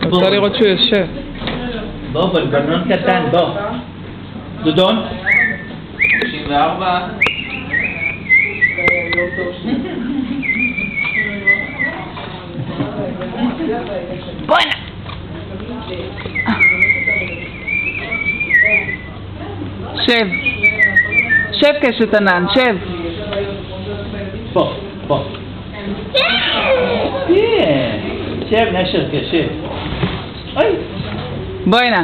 רוצה לראות שהוא יושב. בוא, בלבנון קטן, בוא. דודון? 64. בוא הנה. שב. שב קשת ענן, שב. בוא, בוא. שב נשר כשב. אוי. בוא הנה.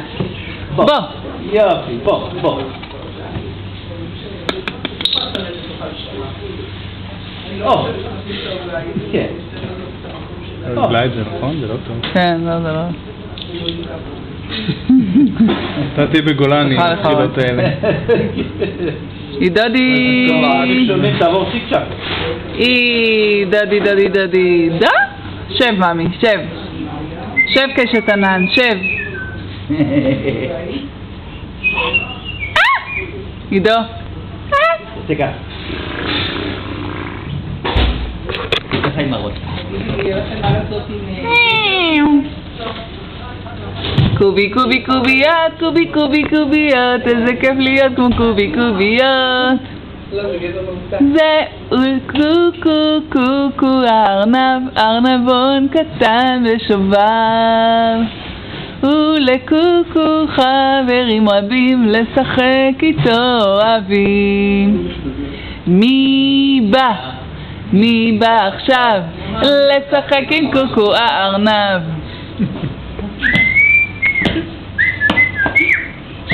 בוא. יופי, בוא, בוא. או. כן. אולי זה נכון? זה לא טוב. כן, לא, זה לא. אתה תהיה בגולני, התחילות האלה. דדי. תעבור צ'יק-צ'ק. דדי. דה? שב, מאמי, שב. שב קשת ענן, שב. עידו. תקע. ככה עם הראש. קובי קוביות, איזה כיף להיות כמו קובי קוביות. זה קוקו ארנבון קטן ושובר, ולקוקו חברים רבים לשחק איתו אוהבים. מי בא עכשיו לשחק עם קוקו הארנב?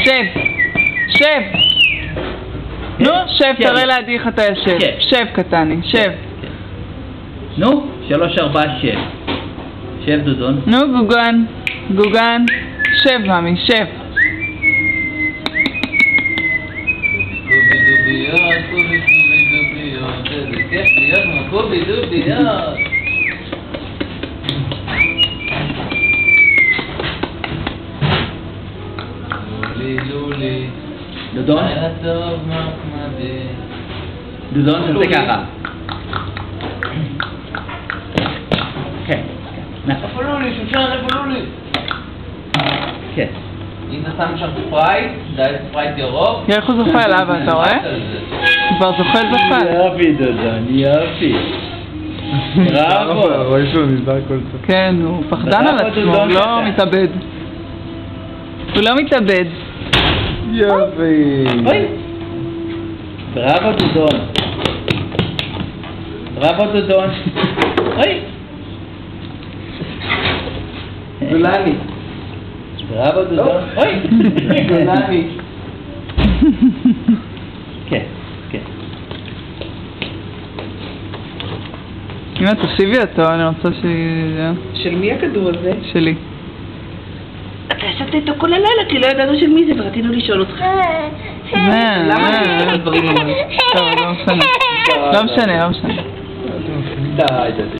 שב. נו, שב, תראה לידי איך אתה יושב. שב קטני, שב. נו, 3-4 שב. שב דודון. נו, גוגן. שב, מאמי, שב. קובי דוביות, איזה כיף להיות כמו קובי דוביות. לולי. דודון? היה טוב מחמדי. דודון, תעשה ככה. כן, נכון. איפה לולי? שושן, איפה לולי? כן. אם אתה שם שם ספרייט, ספרייט ירוק. איך הוא זוחל, אבא, אתה רואה? הוא כבר זוחל. יופי דודון, יופי. בראבו. רואה שהוא נזדר כל צד. כן, הוא פחדן על עצמו, הוא לא מתאבד. יופי. אוי. בראבו דודון. אוי. גולני. בראבו דודון. אוי. גולני. כן. אמא, תושיבי אותו, אני רוצה של מי הכדור הזה? שלי. אתה ישבת איתו כל הלילה כי לא ידענו של מי זה ורצינו לשאול אותך. טוב, לא משנה. די.